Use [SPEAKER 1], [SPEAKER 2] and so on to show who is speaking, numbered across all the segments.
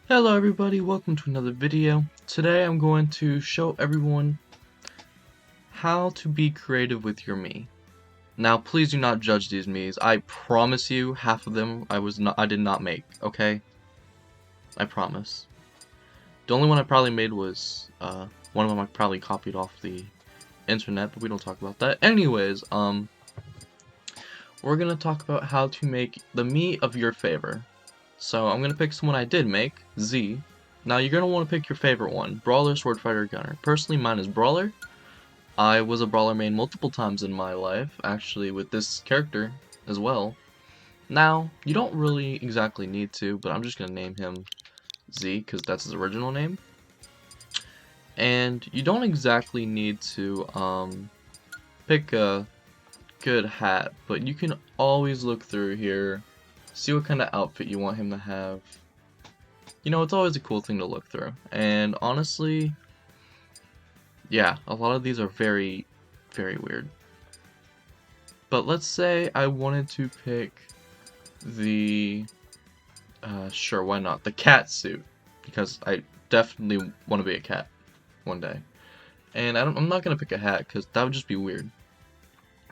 [SPEAKER 1] Hello everybody, welcome to another video. Today I'm going to show everyone how to be creative with your Mii. Now please do not judge these Miis. I promise you half of them I did not make, okay? I promise. The only one I probably made was one of them I probably copied off the internet, but we don't talk about that. Anyways, we're gonna talk about how to make the Mii of your favor. So I'm gonna pick someone I did make, Z. Now you're gonna want to pick your favorite one, Brawler, Sword Fighter, Gunner. Personally, mine is Brawler. I was a Brawler main multiple times in my life, actually with this character as well. Now, you don't really exactly need to, but I'm just gonna name him Z, because that's his original name. And you don't exactly need to pick a good hat, but you can always look through here, see what kind of outfit you want him to have. You know, it's always a cool thing to look through. And honestly, yeah, a lot of these are very, very weird. But let's say I wanted to pick the, sure, why not, the cat suit, because I definitely want to be a cat one day. And I'm not going to pick a hat, because that would just be weird.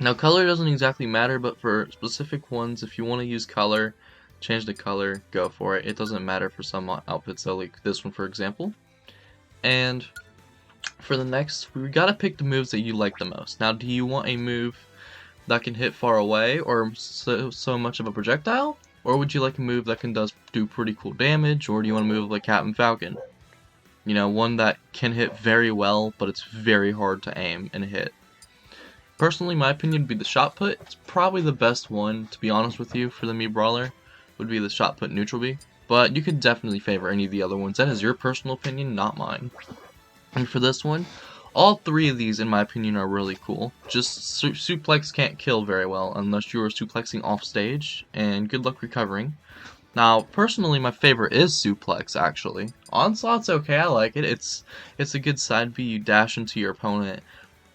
[SPEAKER 1] Now, color doesn't exactly matter, but for specific ones, if you want to use color, change the color, go for it. It doesn't matter for some outfits, though, like this one, for example. And for the next, we gotta pick the moves that you like the most. Now, do you want a move that can hit far away, or so much of a projectile? Or would you like a move that can do pretty cool damage, or do you want a move like Captain Falcon? You know, one that can hit very well, but it's very hard to aim and hit. Personally, my opinion would be the shot put. It's probably the best one, to be honest with you, for the Mii Brawler, would be the shot put neutral B. But you could definitely favor any of the other ones. That is your personal opinion, not mine. And for this one, all three of these, in my opinion, are really cool. Just suplex can't kill very well unless you are suplexing off stage, and good luck recovering. Now, personally, my favorite is suplex, actually. Onslaught's okay, I like it. It's a good side B. You dash into your opponent,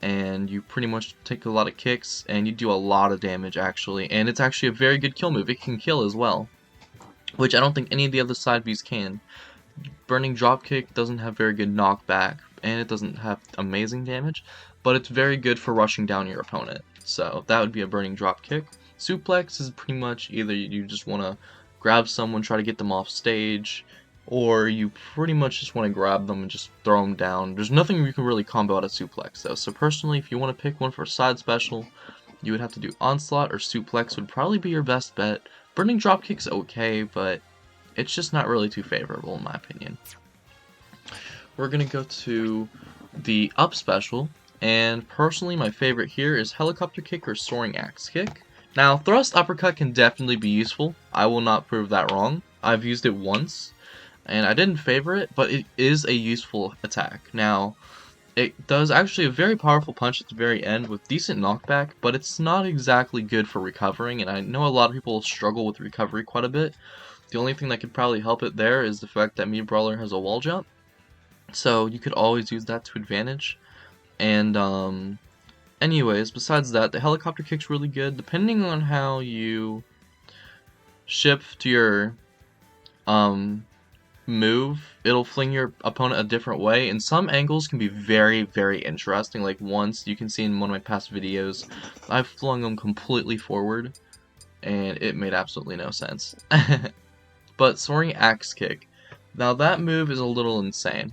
[SPEAKER 1] and you pretty much take a lot of kicks, and you do a lot of damage, actually. And it's actually a very good kill move. It can kill as well, which I don't think any of the other side Bs can. Burning Dropkick doesn't have very good knockback, and it doesn't have amazing damage, but it's very good for rushing down your opponent. So that would be a Burning Dropkick. Suplex is pretty much either you just want to grab someone, try to get them off stage, or you pretty much just want to grab them and just throw them down. There's nothing you can really combo out of Suplex though. So personally, if you want to pick one for side special, you would have to do Onslaught, or Suplex would probably be your best bet. Burning Dropkick's okay, but it's just not really too favorable in my opinion. We're gonna go to the up special, and personally my favorite here is Helicopter Kick or Soaring Axe Kick. Now, Thrust Uppercut can definitely be useful. I will not prove that wrong. I've used it once, and I didn't favor it, but it is a useful attack. Now, it does actually a very powerful punch at the very end with decent knockback, but it's not exactly good for recovering, and I know a lot of people struggle with recovery quite a bit. The only thing that could probably help it there is the fact that Mii Brawler has a wall jump, so you could always use that to advantage. And anyways, besides that, the helicopter kick's really good. Depending on how you shift your move, it'll fling your opponent a different way, and some angles can be very, very interesting. Like once, you can see in one of my past videos, I flung them completely forward, and it made absolutely no sense. But Soaring Axe Kick, now that move is a little insane.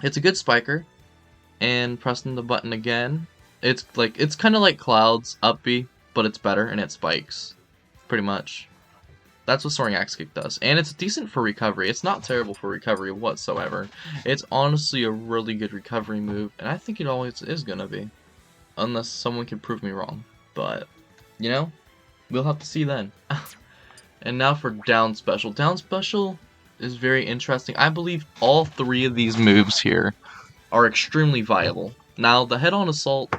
[SPEAKER 1] It's a good spiker, and pressing the button again, it's kind of like Cloud's up B, but it's better and it spikes, pretty much. That's what Soaring Axe Kick does, and it's decent for recovery. It's not terrible for recovery whatsoever. It's honestly a really good recovery move, and I think it always is gonna be, unless someone can prove me wrong. But you know, we'll have to see then. And now for down special. Down special is very interesting. I believe all three of these moves here are extremely viable. Now, the head-on assault,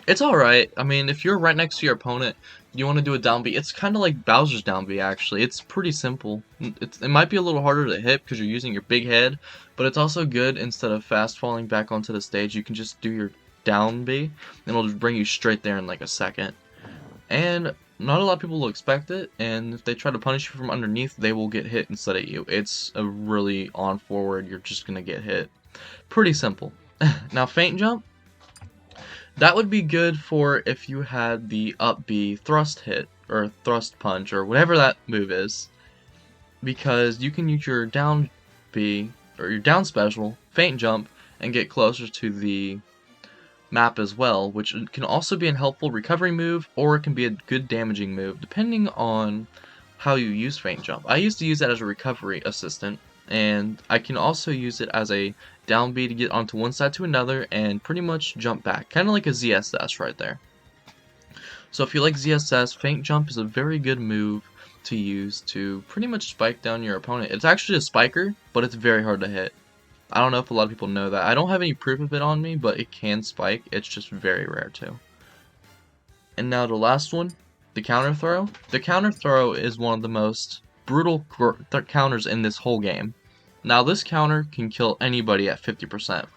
[SPEAKER 1] it's alright. I mean, if you're right next to your opponent, you want to do a down B. It's kind of like Bowser's down B, actually. It's pretty simple. It might be a little harder to hit because you're using your big head, but it's also good. Instead of fast falling back onto the stage, you can just do your down B, and it'll just bring you straight there in like a second. And not a lot of people will expect it, and if they try to punish you from underneath, they will get hit instead of you. It's a really on forward, you're just gonna get hit. Pretty simple. Now feint jump, that would be good for if you had the up B thrust hit, or thrust punch, or whatever that move is. Because you can use your down B, or your down special, feint jump, and get closer to the map as well, which can also be a helpful recovery move, or it can be a good damaging move, depending on how you use feint jump. I used to use that as a recovery assistant, and I can also use it as a down B to get onto one side to another and pretty much jump back, kind of like a ZSS right there. So if you like ZSS, feint jump is a very good move to use to pretty much spike down your opponent. It's actually a spiker, but it's very hard to hit. I don't know if a lot of people know that. I don't have any proof of it on me, but it can spike. It's just very rare too. And now the last one, the counter throw. The counter throw is one of the most brutal counters in this whole game. Now this counter can kill anybody at 50%.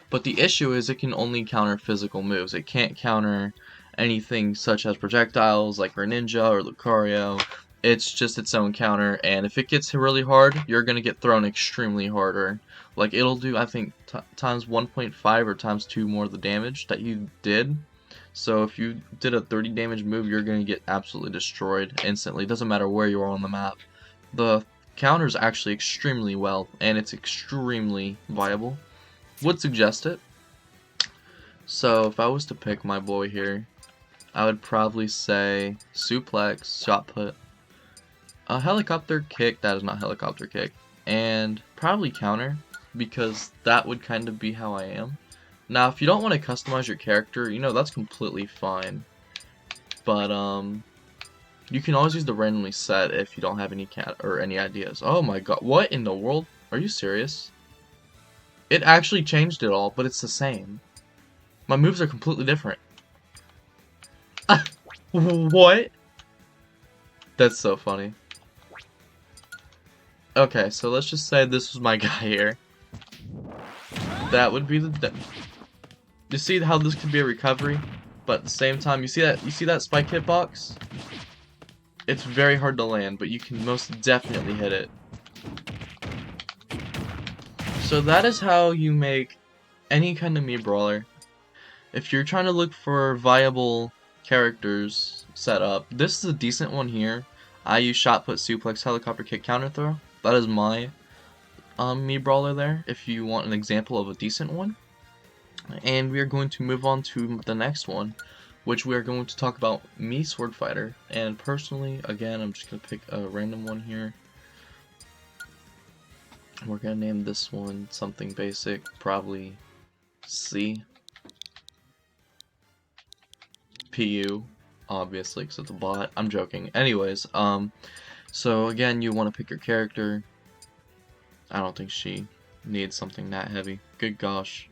[SPEAKER 1] But the issue is it can only counter physical moves. It can't counter anything such as projectiles like Greninja or Lucario. It's just its own counter, and if it gets really hard, you're going to get thrown extremely harder. Like, it'll do, I think, times 1.5 or times 2 more the damage that you did. So if you did a 30 damage move, you're going to get absolutely destroyed instantly. It doesn't matter where you are on the map. The counter's actually extremely well, and it's extremely viable. Would suggest it. So if I was to pick my boy here, I would probably say suplex, shot put, a helicopter kick, that is not helicopter kick, and probably counter, because that would kind of be how I am. Now, if you don't want to customize your character, you know, that's completely fine. But, you can always use the randomly set if you don't have any any ideas. Oh my god, what in the world? Are you serious? It actually changed it all, but it's the same. My moves are completely different. What? That's so funny. Okay, so let's just say this was my guy here. That would be the... You see how this could be a recovery? But at the same time, you see that spike hitbox? It's very hard to land, but you can most definitely hit it. So that is how you make any kind of Mii Brawler. If you're trying to look for viable characters set up, this is a decent one here. I use shot put, suplex, helicopter kick, counter throw. That is my Mii Brawler there, if you want an example of a decent one. And we are going to move on to the next one, which we are going to talk about Mii Sword Fighter. And personally, again, I'm just going to pick a random one here. We're going to name this one something basic, probably C. PU, obviously, because it's a bot. I'm joking. Anyways, so again, you want to pick your character. I don't think she needs something that heavy. Good gosh.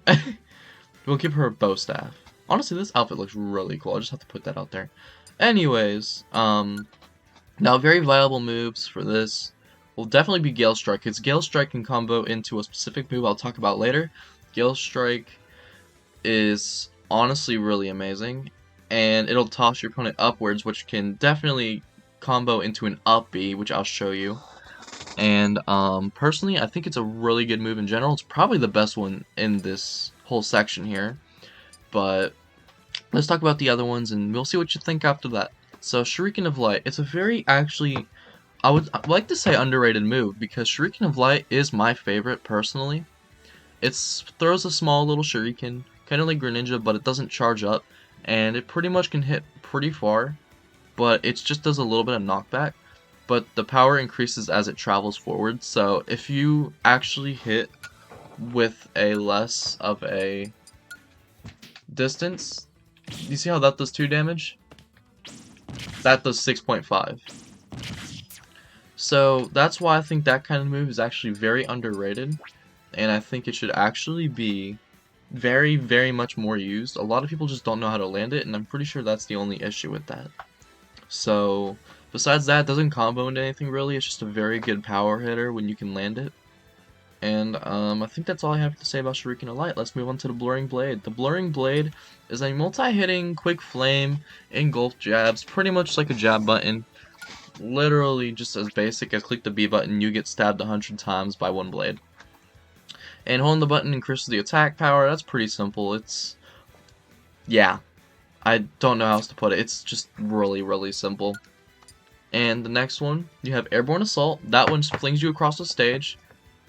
[SPEAKER 1] We'll give her a bow staff. Honestly, this outfit looks really cool. I just have to put that out there. Anyways, now very viable moves for this will definitely be Gale Strike, because Gale Strike can combo into a specific move I'll talk about later. Gale Strike is honestly really amazing, and it'll toss your opponent upwards, which can definitely combo into an up B, which I'll show you. And personally, I think it's a really good move in general. It's probably the best one in this whole section here. But let's talk about the other ones, and we'll see what you think after that. So Shuriken of Light, it's a very, actually, I'd like to say underrated move, because Shuriken of Light is my favorite personally. It throws a small little shuriken, kind of like Greninja, but it doesn't charge up, and it pretty much can hit pretty far, but it just does a little bit of knockback. But the power increases as it travels forward, so if you actually hit with a less of a distance, you see how that does 2 damage? That does 6.5. So that's why I think that kind of move is actually very underrated, and I think it should actually be very, very much more used. A lot of people just don't know how to land it, and I'm pretty sure that's the only issue with that. So besides that, it doesn't combo into anything really. It's just a very good power hitter when you can land it. And I think that's all I have to say about Shuriken Elite. Let's move on to the Blurring Blade. The Blurring Blade is a multi-hitting quick flame engulf jabs, pretty much like a jab button. Literally just as basic as click the B button, you get stabbed 100 times by one blade. And holding the button increases the attack power. That's pretty simple. Yeah, I don't know how else to put it. It's just really simple. And the next one, you have Airborne Assault. That one flings you across the stage.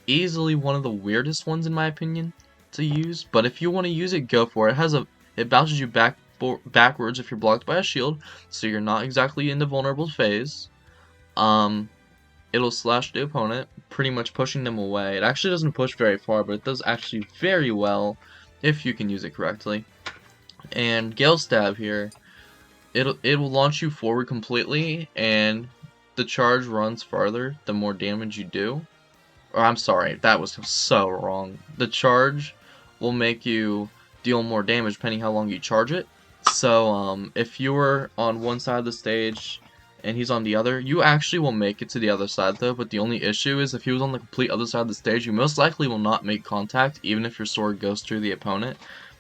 [SPEAKER 1] Easily one of the weirdest ones in my opinion to use, but if you want to use it, go for it. It bounces you backwards if you're blocked by a shield, so you're not exactly in the vulnerable phase. It'll slash the opponent, pretty much pushing them away. It actually doesn't push very far, but it does actually very well if you can use it correctly. And Gale Stab here, it will launch you forward completely, and the charge runs farther the more damage you do. Or I'm sorry, that was so wrong. The charge will make you deal more damage depending how long you charge it. So if you were on one side of the stage and he's on the other, you actually will make it to the other side though, but the only issue is if he was on the complete other side of the stage, you most likely will not make contact even if your sword goes through the opponent.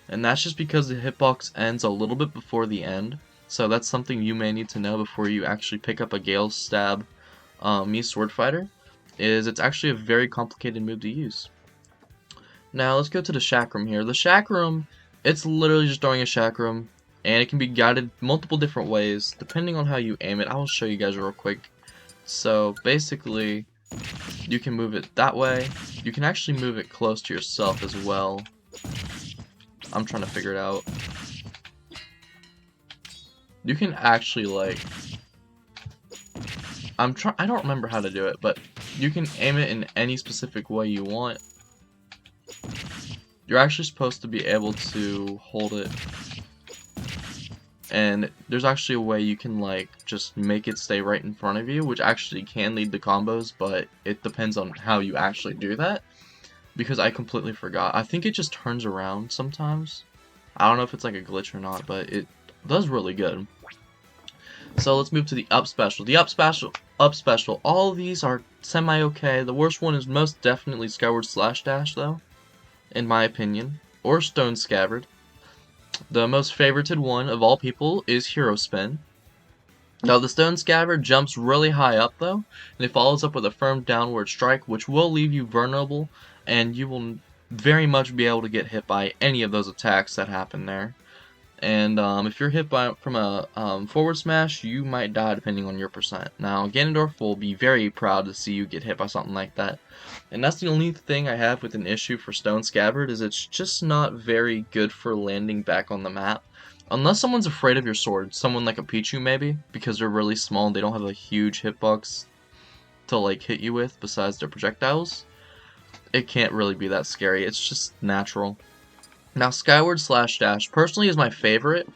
[SPEAKER 1] And that's just because the hitbox ends a little bit before the end. So that's something you may need to know before you actually pick up a Gale Stab Mii Sword Fighter. It's actually a very complicated move to use. Now let's go to the Chakram here. The Chakram, it's literally just throwing a Chakram, and it can be guided multiple different ways depending on how you aim it. I will show you guys real quick. So basically, you can move it that way. You can actually move it close to yourself as well. I'm trying to figure it out. You can actually like, I don't remember how to do it, but you can aim it in any specific way you want. You're actually supposed to be able to hold it, and there's actually a way you can like just make it stay right in front of you, which actually can lead to combos, but it depends on how you actually do that, because I completely forgot. I think it just turns around sometimes. I don't know if it's like a glitch or not, but it does really good. So let's move to the up special. The up special, all of these are semi-okay. The worst one is most definitely Skyward Slash Dash though, in my opinion, or Stone Scabbard. The most favorited one of all people is Hero Spin. Now the Stone Scabbard jumps really high up though, and it follows up with a firm downward strike, which will leave you vulnerable, and you will very much be able to get hit by any of those attacks that happen there. And if you're hit from a forward smash, you might die depending on your percent. Now, Ganondorf will be very proud to see you get hit by something like that. And that's the only thing I have with an issue for Stone Scabbard, is it's just not very good for landing back on the map. Unless someone's afraid of your sword, someone like a Pichu maybe, because they're really small and they don't have a huge hitbox to like hit you with besides their projectiles. It can't really be that scary, it's just natural. Now, Skyward Slash Dash personally is my favorite,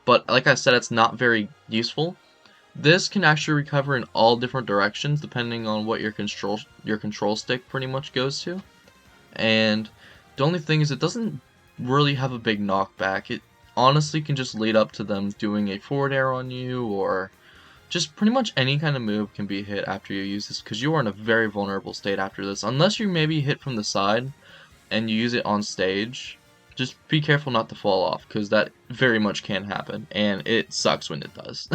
[SPEAKER 1] but like I said, it's not very useful. This can actually recover in all different directions depending on what your control stick pretty much goes to. And the only thing is it doesn't really have a big knockback. It honestly can just lead up to them doing a forward air on you, or just pretty much any kind of move can be hit after you use this, because you are in a very vulnerable state after this. Unless you maybe hit from the side and you use it on stage, just be careful not to fall off, because that very much can happen, and it sucks when it does.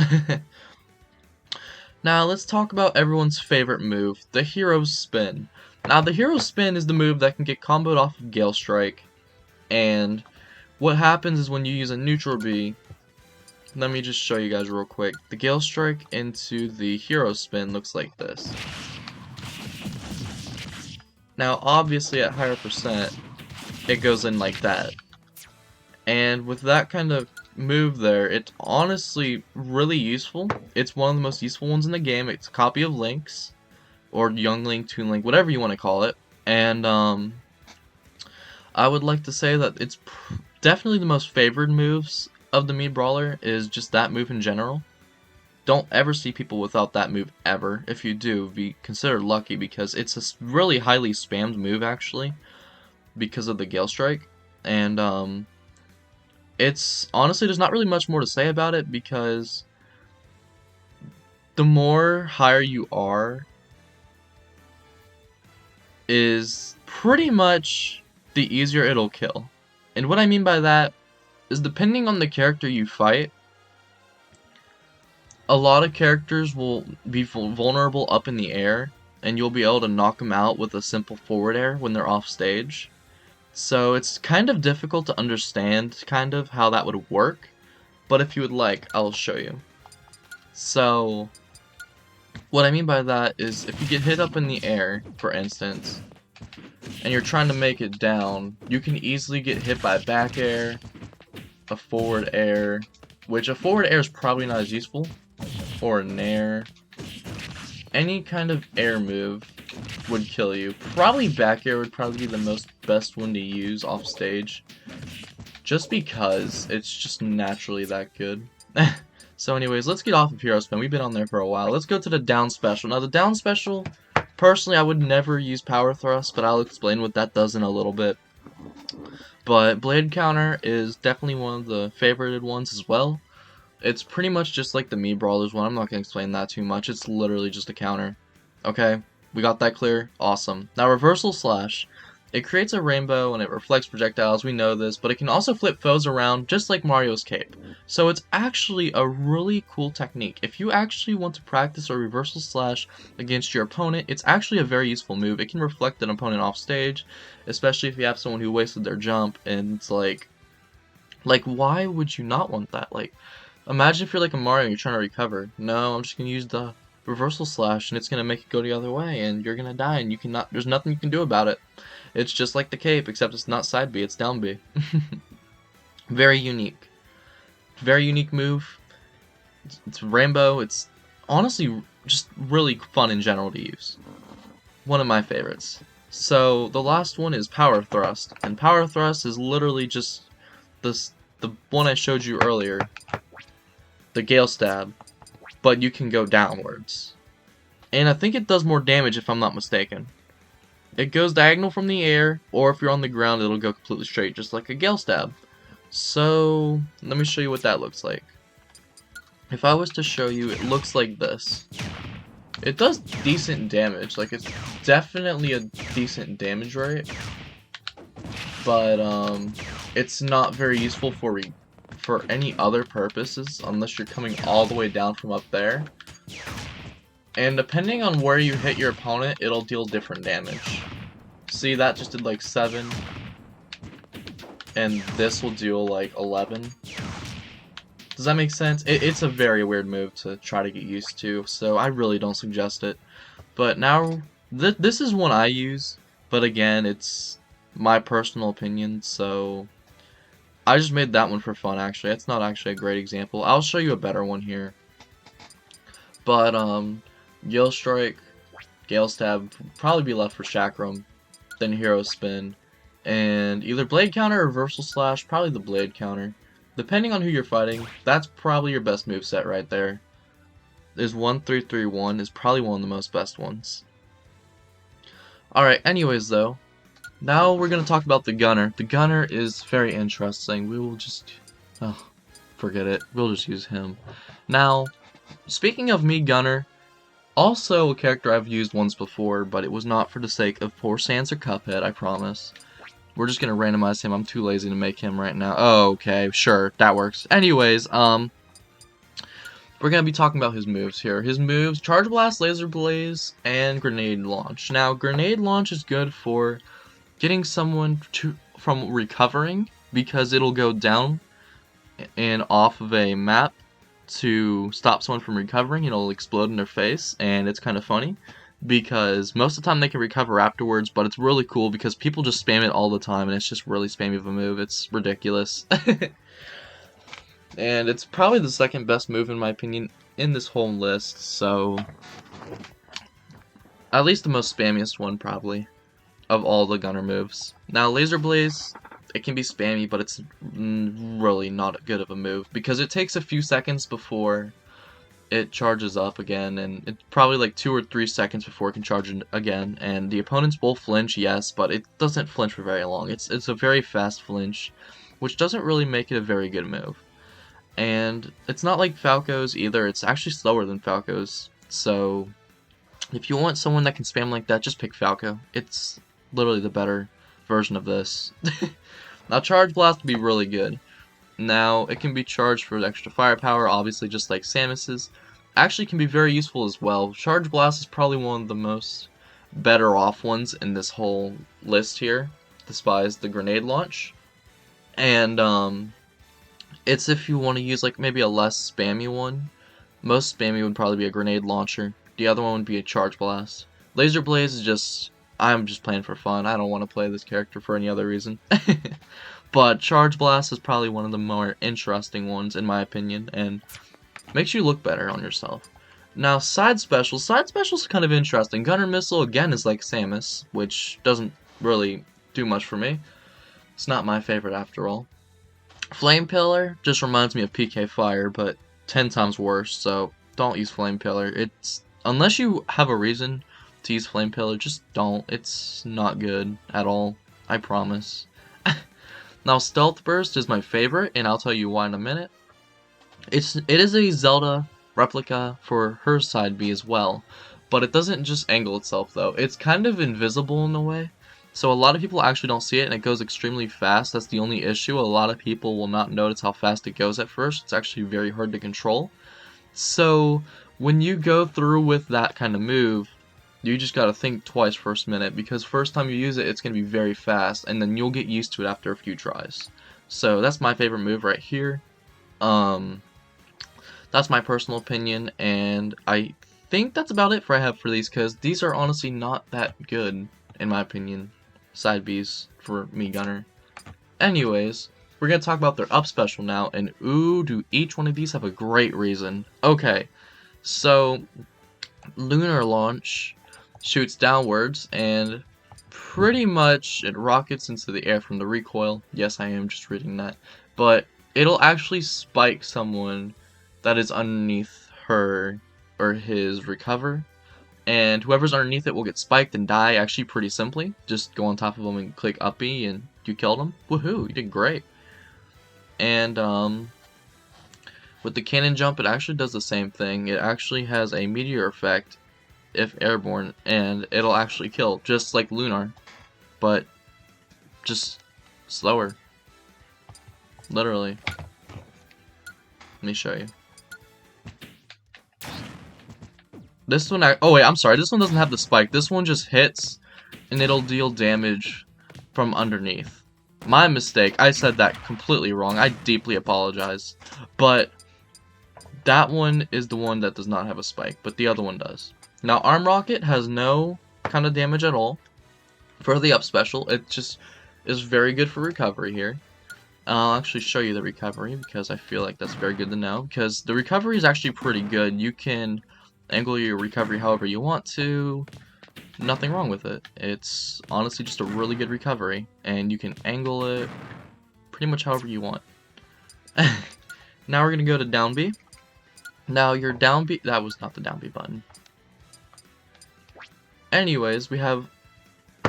[SPEAKER 1] Now, let's talk about everyone's favorite move, the Hero Spin. Now, the Hero Spin is the move that can get comboed off of Gale Strike, and what happens is when you use a neutral B, let me just show you guys real quick. The Gale Strike into the Hero Spin looks like this. Now, obviously at higher percent, it goes in like that. And with that kind of move there, it's honestly really useful. It's one of the most useful ones in the game. It's a copy of Link's, or Young Link, Toon Link, whatever you want to call it. And I would like to say that it's definitely the most favored moves of the Mii Brawler, is just that move in general. Don't ever see people without that move ever. If you do, be considered lucky, because it's a really highly spammed move actually, because of the Gale Strike. And it's honestly, there's not really much more to say about it, because the more higher you are is pretty much the easier it'll kill. And what I mean by that is depending on the character you fight, a lot of characters will be vulnerable up in the air, and you'll be able to knock them out with a simple forward air when they're off stage. So it's kind of difficult to understand kind of how that would work, but if you would like, I'll show you. So what I mean by that is if you get hit up in the air, for instance, and you're trying to make it down, you can easily get hit by a back air, a forward air, which a forward air is probably not as useful, or a nair. Any kind of air move would kill you. Probably back air would probably be the best one to use off stage, just because it's just naturally that good. So anyways, let's get off of Hero Spin. We've been on there for a while. Let's go to the down special. Now the down special, personally I would never use Power Thrust, but I'll explain what that does in a little bit. But Blade Counter is definitely one of the favorited ones as well. It's pretty much just like the Mii Brawlers one. I'm not going to explain that too much. It's literally just a counter. Okay, we got that clear? Awesome. Now Reversal Slash. It creates a rainbow and it reflects projectiles, we know this, but it can also flip foes around just like Mario's cape. So it's actually a really cool technique. If you actually want to practice a Reversal Slash against your opponent, it's actually a very useful move. It can reflect an opponent off stage, especially if you have someone who wasted their jump, and it's like why would you not want that? Like, imagine if you're like a Mario and you're trying to recover. No, I'm just going to use the Reversal Slash and it's going to make it go the other way and you're going to die and there's nothing you can do about it. It's just like the cape, except it's not side B, it's down B. Very unique. Very unique move. It's rainbow. It's honestly just really fun in general to use. One of my favorites. So the last one is Power Thrust. And Power Thrust is literally just the one I showed you earlier. The Gale Stab. But you can go downwards. And I think it does more damage if I'm not mistaken. It goes diagonal from the air, or if you're on the ground, it'll go completely straight, just like a Gale Stab. So, let me show you what that looks like. If I was to show you, it looks like this. It does decent damage, like it's definitely a decent damage rate. But, it's not very useful for any other purposes, unless you're coming all the way down from up there. And depending on where you hit your opponent, it'll deal different damage. See, that just did like 7. And this will deal like 11. Does that make sense? It's a very weird move to try to get used to, so I really don't suggest it. But now, this is one I use, but again, it's my personal opinion, so I just made that one for fun, actually. It's not actually a great example. I'll show you a better one here. But, Gale Strike, Gale Stab, probably be left for Chakram, then Hero Spin, and either Blade Counter or Reversal Slash, probably the Blade Counter. Depending on who you're fighting, that's probably your best moveset right there. Is 1-3-3-1 is probably one of the most best ones. Alright, anyways though, now we're going to talk about the Gunner. The Gunner is very interesting. We will just, oh, forget it. We'll just use him. Now, speaking of Mii Gunner, also a character I've used once before, but it was not for the sake of Poor Sans or Cuphead, I promise. We're just gonna randomize him. I'm too lazy to make him right now. Oh, okay, sure, that works. Anyways, we're gonna be talking about his moves here. His moves: Charge Blast, Laser Blaze, and Grenade Launch. Now, Grenade Launch is good for getting someone from recovering, because it'll go down and off of a map to stop someone from recovering. It'll explode in their face, and it's kind of funny because most of the time they can recover afterwards, but it's really cool because people just spam it all the time, and it's just really spammy of a move. It's ridiculous. And it's probably the second best move in my opinion in this whole list, so at least the most spammiest one probably of all the Gunner moves. Now Laser Blaze, it can be spammy, but it's really not good of a move because it takes a few seconds before it charges up again, and it's probably like 2 or 3 seconds before it can charge again, and the opponents will flinch, yes, but it doesn't flinch for very long. It's a very fast flinch, which doesn't really make it a very good move. And it's not like Falco's either, it's actually slower than Falco's, so if you want someone that can spam like that, just pick Falco. It's literally the better version of this. Now, Charge Blast would be really good. Now, it can be charged for extra firepower, obviously just like Samus's. Actually can be very useful as well. Charge Blast is probably one of the most better off ones in this whole list here. Despise the grenade launch. And, it's if you want to use like maybe a less spammy one. Most spammy would probably be a grenade launcher. The other one would be a Charge Blast. Laser Blaze is just, I'm just playing for fun. I don't want to play this character for any other reason. But Charge Blast is probably one of the more interesting ones in my opinion, and makes you look better on yourself. Now, side specials is kind of interesting. Gunner Missile again is like Samus, which doesn't really do much for me. It's not my favorite after all. Flame Pillar just reminds me of PK Fire, but 10 times worse, so don't use Flame Pillar. It's, unless you have a reason to use Flame Pillar, just don't. It's not good at all, I promise. Now, Stealth Burst is my favorite, and I'll tell you why in a minute. It is a Zelda replica for her side B as well, but it doesn't just angle itself though. It's kind of invisible in a way, so a lot of people actually don't see it, and it goes extremely fast. That's the only issue. A lot of people will not notice how fast it goes at first. It's actually very hard to control. So when you go through with that kind of move, you just gotta think twice first minute, because first time you use it, it's gonna be very fast, and then you'll get used to it after a few tries. So that's my favorite move right here. That's my personal opinion, and I think that's about it for these, because these are honestly not that good, in my opinion. Side Bs for me, Gunner. Anyways, we're gonna talk about their up special now, and ooh, do each one of these have a great reason. Okay, so Lunar Launch shoots downwards, and pretty much it rockets into the air from the recoil. Yes, I am just reading that. But it'll actually spike someone that is underneath her or his recover. And whoever's underneath it will get spiked and die actually pretty simply. Just go on top of them and click up B and you killed them. Woohoo, you did great. And with the cannon jump, it actually does the same thing. It actually has a meteor effect if airborne, and it'll actually kill, just like Lunar, but just slower. Literally. Let me show you. This one, oh wait, I'm sorry, this one doesn't have the spike. This one just hits, and it'll deal damage from underneath. My mistake, I said that completely wrong. I deeply apologize. But that one is the one that does not have a spike, but the other one does. Now, Arm Rocket has no kind of damage at all for the up special. It just is very good for recovery here. I'll actually show you the recovery because I feel like that's very good to know, because the recovery is actually pretty good. You can angle your recovery however you want to. Nothing wrong with it. It's honestly just a really good recovery, and you can angle it pretty much however you want. Now we're going to go to down B. Now your down B, that was not the down B button. Anyways, we have,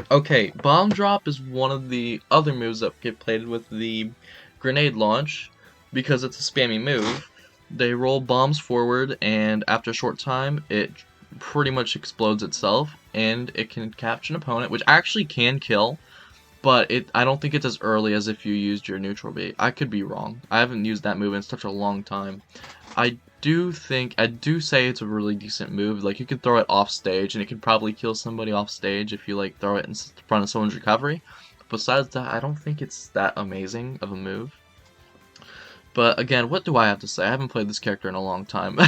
[SPEAKER 1] okay, Bomb Drop is one of the other moves that get played with the grenade launch, because it's a spammy move. They roll bombs forward, and after a short time, it pretty much explodes itself, and it can catch an opponent, which actually can kill, but I don't think it's as early as if you used your neutral B. I could be wrong. I haven't used that move in such a long time. I do say it's a really decent move. Like, you can throw it off stage, and it could probably kill somebody off stage if you, like, throw it in front of someone's recovery. Besides that, I don't think it's that amazing of a move. But, again, what do I have to say? I haven't played this character in a long time.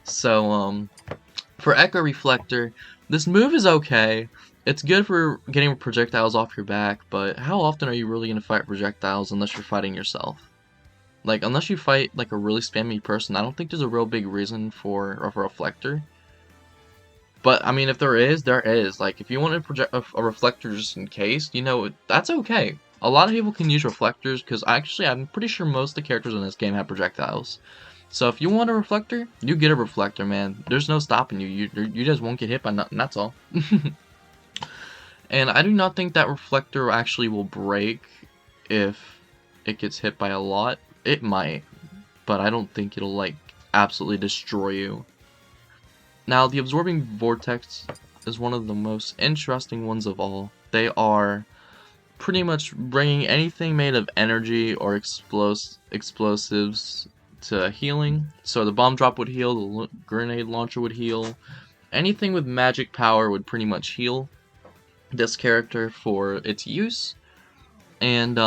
[SPEAKER 1] So, for Echo Reflector, this move is okay. It's good for getting projectiles off your back, but how often are you really going to fight projectiles unless you're fighting yourself? Like, unless you fight, like, a really spammy person, I don't think there's a real big reason for a reflector. But, I mean, if there is, there is. Like, if you want to project a reflector just in case, you know, that's okay. A lot of people can use reflectors, because I'm pretty sure most of the characters in this game have projectiles. So if you want a reflector, you get a reflector, man. There's no stopping you. You just won't get hit by nothing, that's all. And I do not think that reflector actually will break if it gets hit by a lot. It might, but I don't think it'll, like, absolutely destroy you. Now, the Absorbing Vortex is one of the most interesting ones of all. They are pretty much bringing anything made of energy or explosives to healing. So the bomb drop would heal, the grenade launcher would heal, anything with magic power would pretty much heal this character for its use. And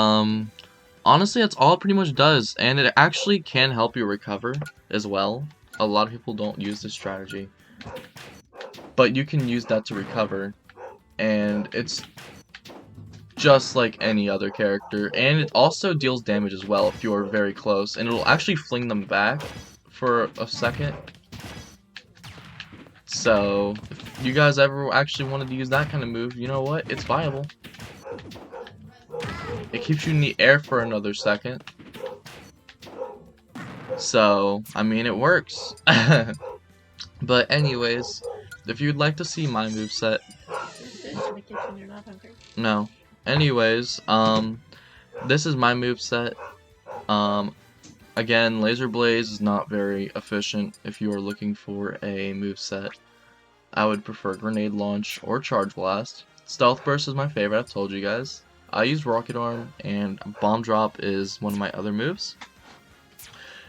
[SPEAKER 1] honestly, that's all it pretty much does, and it actually can help you recover as well. A lot of people don't use this strategy, but you can use that to recover, and it's just like any other character, and it also deals damage as well if you are very close, and it'll actually fling them back for a second. So if you guys ever actually wanted to use that kind of move, you know what, it's viable. It keeps you in the air for another second, so I mean, it works. But anyways, if you'd like to see my moveset, no. Anyways, this is my moveset. Again, Laser Blaze is not very efficient if you are looking for a moveset. I would prefer Grenade Launch or Charge Blast. Stealth Burst is my favorite, I've told you guys. I use Rocket Arm, and Bomb Drop is one of my other moves.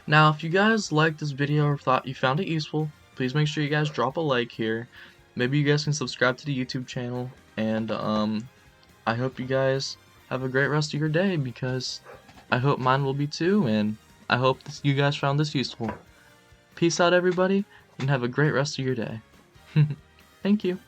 [SPEAKER 1] Now, if you guys liked this video or thought you found it useful, please make sure you guys drop a like here. Maybe you guys can subscribe to the YouTube channel, and I hope you guys have a great rest of your day, because I hope mine will be too, and I hope you guys found this useful. Peace out, everybody, and have a great rest of your day. Thank you.